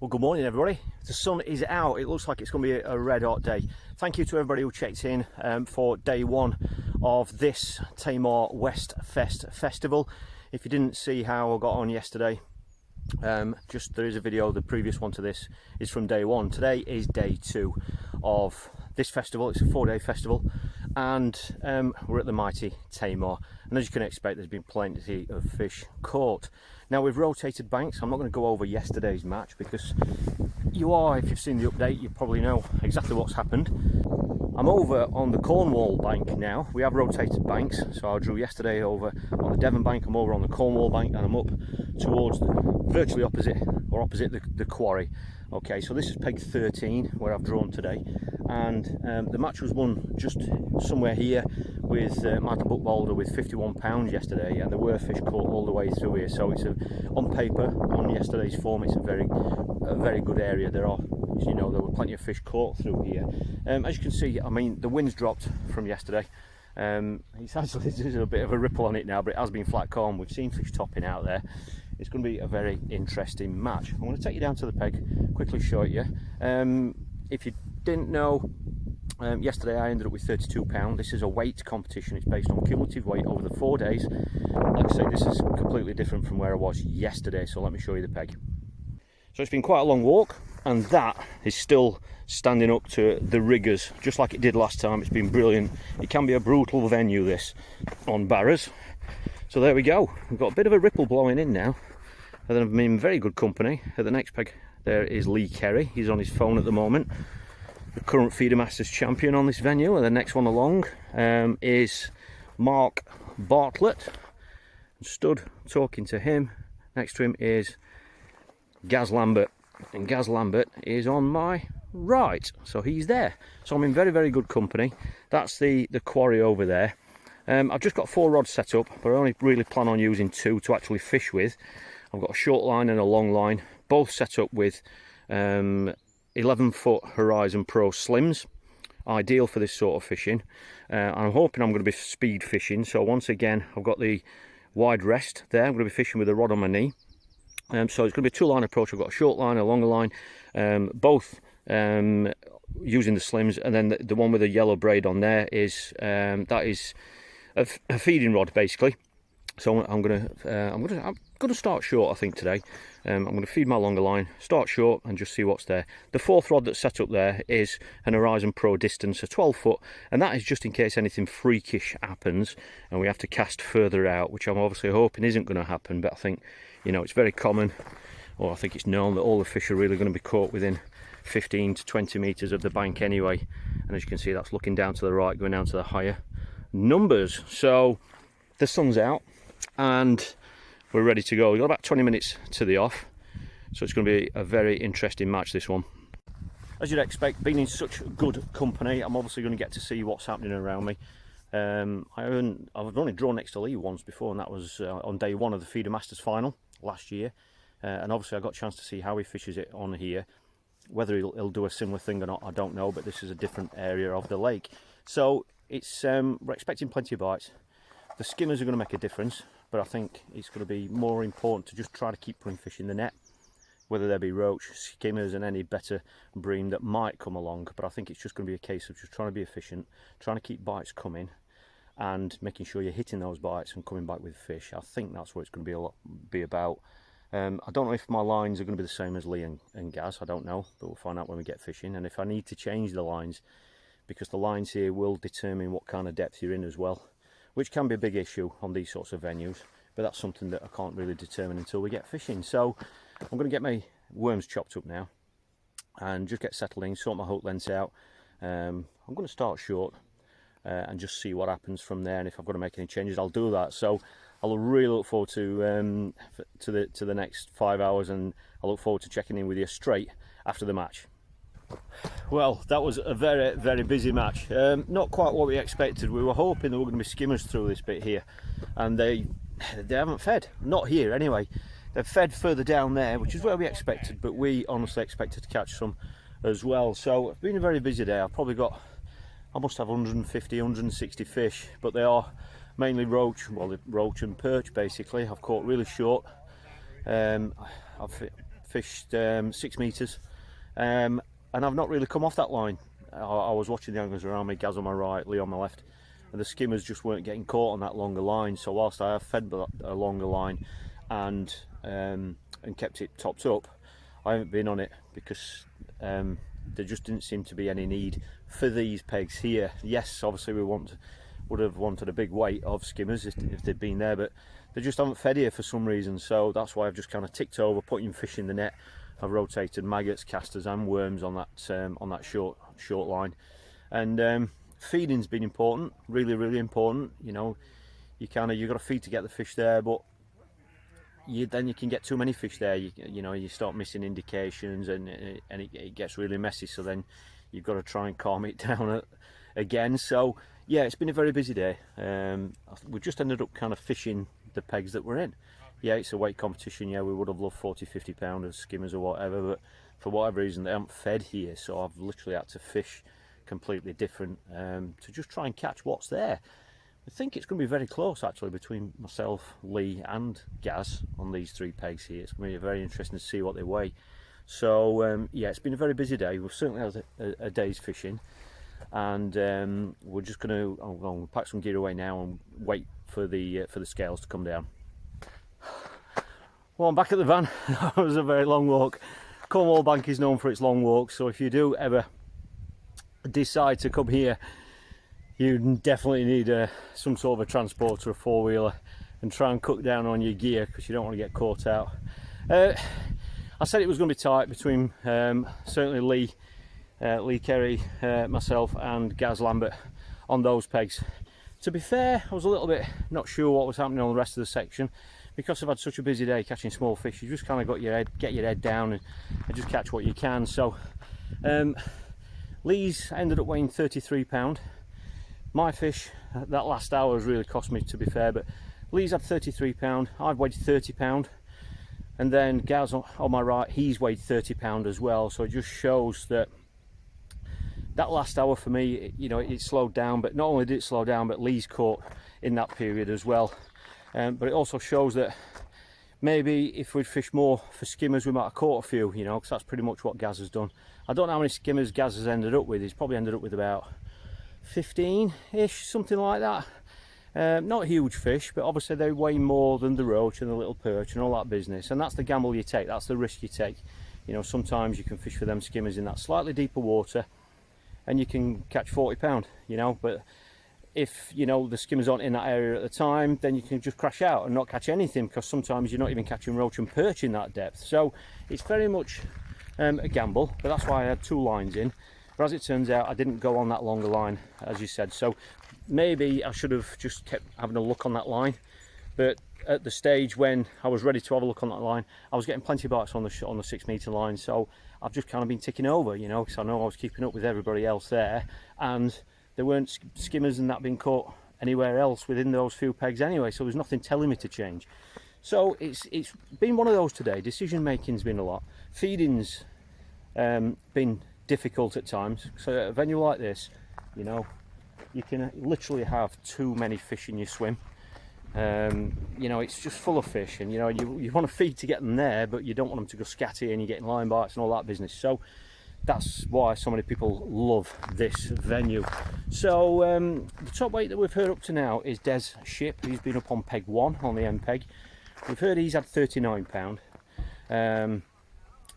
Well, good morning everybody. The sun is out. It looks like it's going to be a red hot day. Thank you to everybody who checked in for day one of this Tamar WestFest festival. If you didn't see how I got on yesterday, there is a video. The previous one to this is from day one. Today is day two of this festival. It's a 4-day festival, and we're at the mighty Tamar, and as you can expect, there's been plenty of fish caught. Now, we've rotated banks. I'm not going to go over yesterday's match because if you've seen the update, you probably know exactly what's happened. I'm over on the Cornwall bank now. We have rotated banks, so I drew yesterday over on the Devon bank. I'm over on the Cornwall bank, and I'm up towards virtually opposite the quarry. Okay, so this is peg 13 where I've drawn today, and the match was won just somewhere here with Michael Buckbalder with £51 yesterday, and there were fish caught all the way through here. So it's on paper, on yesterday's form, it's a very good area. There were plenty of fish caught through here. As you can see, I mean, the wind's dropped from yesterday. It's actually, there's a bit of a ripple on it now, but it has been flat calm. We've seen fish topping out there. It's going to be a very interesting match. I'm going to take you down to the peg, quickly show it you. If you didn't know, yesterday I ended up with £32. This is a weight competition. It's based on cumulative weight over the 4 days. Like I say, this is completely different from where I was yesterday, so let me show you the peg. So it's been quite a long walk, and that is still standing up to the rigours, just like it did last time. It's been brilliant. It can be a brutal venue, this, on Barras. So there we go. We've got a bit of a ripple blowing in now, and then I'm in very good company. At the next peg there is Lee Kerry. He's on his phone at the moment, the current Feeder Masters champion on this venue. And the next one along is Mark Bartlett. Stood talking to him. Next to him is Gaz Lambert, and Gaz Lambert is on my right, so he's there. So I'm in very good company. That's the quarry over there. I've just got 4 rods set up, but I only really plan on using 2 to actually fish with. I've got a short line and a long line, both set up with 11-foot Horizon Pro slims, ideal for this sort of fishing. I'm hoping I'm going to be speed fishing, so once again I've got the wide rest there. I'm going to be fishing with a rod on my knee. So it's going to be a 2-line approach. I've got a short line, a longer line, both using the slims, and then the one with the yellow braid on there is that is a feeding rod basically. So I'm going to start short, I think, today. I'm going to feed my longer line, start short, and just see what's there. The 4th rod that's set up there is an Horizon Pro distance, a 12-foot, and that is just in case anything freakish happens and we have to cast further out, which I'm obviously hoping isn't going to happen. But I think, it's very common, or I think it's known, that all the fish are really going to be caught within 15 to 20 metres of the bank anyway. And as you can see, that's looking down to the right, going down to the higher numbers. So the sun's out and we're ready to go. We've got about 20 minutes to the off, so it's going to be a very interesting match, this one. As you'd expect, being in such good company, I'm obviously going to get to see what's happening around me. I've only drawn next to Lee once before, and that was on day one of the Feeder Masters final last year. And obviously I got a chance to see how he fishes it on here. Whether he'll do a similar thing or not, I don't know, but this is a different area of the lake. So it's we're expecting plenty of bites. The skimmers are going to make a difference, but I think it's going to be more important to just try to keep putting fish in the net, whether they be roach, skimmers, and any better bream that might come along. But I think it's just going to be a case of just trying to be efficient, trying to keep bites coming, and making sure you're hitting those bites and coming back with fish. I think that's what it's going to be about. I don't know if my lines are going to be the same as Lee and Gaz. I don't know, but we'll find out when we get fishing. And if I need to change the lines, because the lines here will determine what kind of depth you're in as well, which can be a big issue on these sorts of venues. But that's something that I can't really determine until we get fishing. So I'm going to get my worms chopped up now and just get settled in, sort my hook lengths out. I'm going to start short and just see what happens from there, and if I've got to make any changes, I'll do that. So I'll really look forward to the next 5 hours, and I look forward to checking in with you straight after the match. Well, that was a very busy match. Not quite what we expected. We were hoping there were going to be skimmers through this bit here, and they haven't fed. Not here anyway. They've fed further down there, which is where we expected, but we honestly expected to catch some as well. So it's been a very busy day. I must have 150, 160 fish, but they are mainly roach, well, roach and perch basically. I've caught really short. I've fished 6 metres, and I've not really come off that line. I was watching the anglers around me, Gaz on my right, Lee on my left, and the skimmers just weren't getting caught on that longer line. So whilst I have fed a longer line and kept it topped up, I haven't been on it because there just didn't seem to be any need for these pegs here. Yes, obviously we would have wanted a big weight of skimmers if they'd been there, but they just haven't fed here for some reason. So that's why I've just kind of ticked over, putting fish in the net. I've rotated maggots, casters and worms on that short line, and feeding's been important, really important. You know, you've got to feed to get the fish there, but then you can get too many fish there. You know, you start missing indications, and it gets really messy. So then you've got to try and calm it down again. So yeah, it's been a very busy day. We just ended up kind of fishing the pegs that we're in. Yeah, it's a weight competition. Yeah, we would have loved 40-50 pounders, skimmers or whatever, but for whatever reason they haven't fed here, so I've literally had to fish completely different to just try and catch what's there. I think it's going to be very close actually between myself, Lee and Gaz on these 3 pegs here. It's going to be very interesting to see what they weigh. So yeah, it's been a very busy day. We've certainly had a day's fishing, and we're just going to pack some gear away now and wait for the scales to come down. Well, I'm back at the van. That was a very long walk. Cornwall Bank is known for its long walks, so if you do ever decide to come here, you definitely need some sort of a transporter, a 4-wheeler, and try and cut down on your gear because you don't want to get caught out. I said it was going to be tight between certainly Lee Kerry, myself and Gaz Lambert on those pegs. To be fair, I was a little bit not sure what was happening on the rest of the section, because I've had such a busy day catching small fish. You just kind of get your head down and just catch what you can. So Lee's ended up weighing 33 pound. My fish that last hour has really cost me, to be fair, but Lee's had 33 pound, I've weighed 30 pound, and then Gaz on my right, he's weighed 30 pound as well. So it just shows that last hour for me, you know, it slowed down. But not only did it slow down, but Lee's caught in that period as well. But it also shows that maybe if we'd fished more for skimmers, we might have caught a few, you know, because that's pretty much what Gaz has done. I don't know how many skimmers Gaz has ended up with. He's probably ended up with about 15-ish, something like that. Not huge fish, but obviously they weigh more than the roach and the little perch and all that business. And that's the gamble you take, that's the risk you take. You know, sometimes you can fish for them skimmers in that slightly deeper water and you can catch 40 pound, you know, but if, you know, the skimmers aren't in that area at the time, then you can just crash out and not catch anything, because sometimes you're not even catching roach and perch in that depth. So it's very much a gamble, but that's why I had 2 lines in. But as it turns out, I didn't go on that longer line, as you said, so maybe I should have just kept having a look on that line. But at the stage when I was ready to have a look on that line, I was getting plenty of bites on the 6 metre line, so I've just kind of been ticking over, you know, because I know I was keeping up with everybody else there, and there weren't skimmers and that being caught anywhere else within those few pegs anyway, so there's nothing telling me to change. So it's been one of those today. Decision making's been a lot. Feeding's been difficult at times. So at a venue like this, you know, you can literally have too many fish in your swim. You know, it's just full of fish, and you know, you want to feed to get them there, but you don't want them to go scatty and you're getting line bites and all that business. So that's why so many people love this venue. So the top weight that we've heard up to now is Des Ship. He's been up on peg 1 on the end peg. We've heard he's had 39 pound, and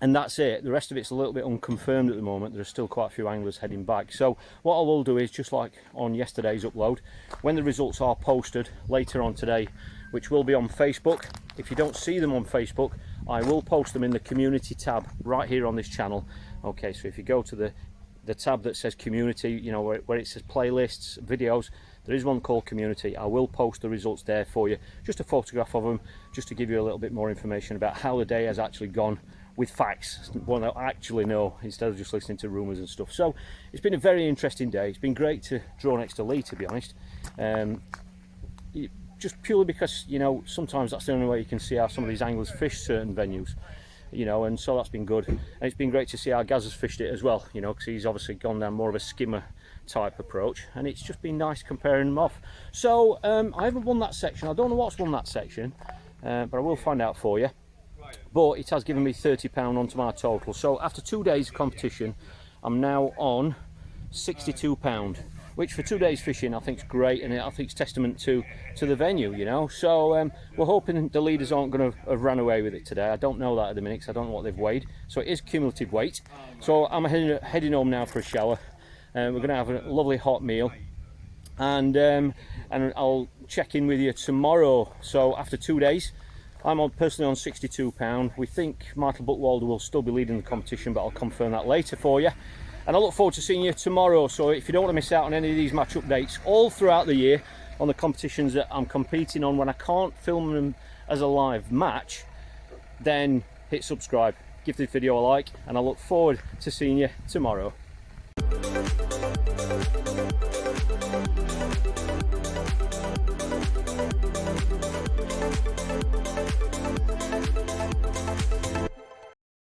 that's it. The rest of it's a little bit unconfirmed at the moment. There are still quite a few anglers heading back. So what I will do is, just like on yesterday's upload, when the results are posted later on today, which will be on Facebook, if you don't see them on Facebook, I will post them in the community tab right here on this channel. Okay, so if you go to the tab that says community, you know, where it says playlists, videos, there is one called community. I will post the results there for you, just a photograph of them, just to give you a little bit more information about how the day has actually gone, with facts, what I actually know, instead of just listening to rumours and stuff. So it's been a very interesting day. It's been great to draw next to Lee, to be honest. Just purely because, you know, sometimes that's the only way you can see how some of these anglers fish certain venues, you know, and so that's been good. And it's been great to see how Gaz has fished it as well, you know, because he's obviously gone down more of a skimmer type approach, and it's just been nice comparing them off. So I haven't won that section. I don't know what's won that section, but I will find out for you. but it has given me £30 onto my total. So after 2 days competition, I'm now on £62, which for 2 days fishing I think is great, and I think it's testament to the venue, you know. So we're hoping the leaders aren't going to have ran away with it today. I don't know that at the minute, because I don't know what they've weighed. So it is cumulative weight. So I'm heading home now for a shower. We're going to have a lovely hot meal, and I'll check in with you tomorrow. So after 2 days, I'm personally on £62. We think Michael Buckwalder will still be leading the competition, but I'll confirm that later for you. And I look forward to seeing you tomorrow. So if you don't want to miss out on any of these match updates all throughout the year on the competitions that I'm competing on when I can't film them as a live match, then hit subscribe, give this video a like, and I look forward to seeing you tomorrow.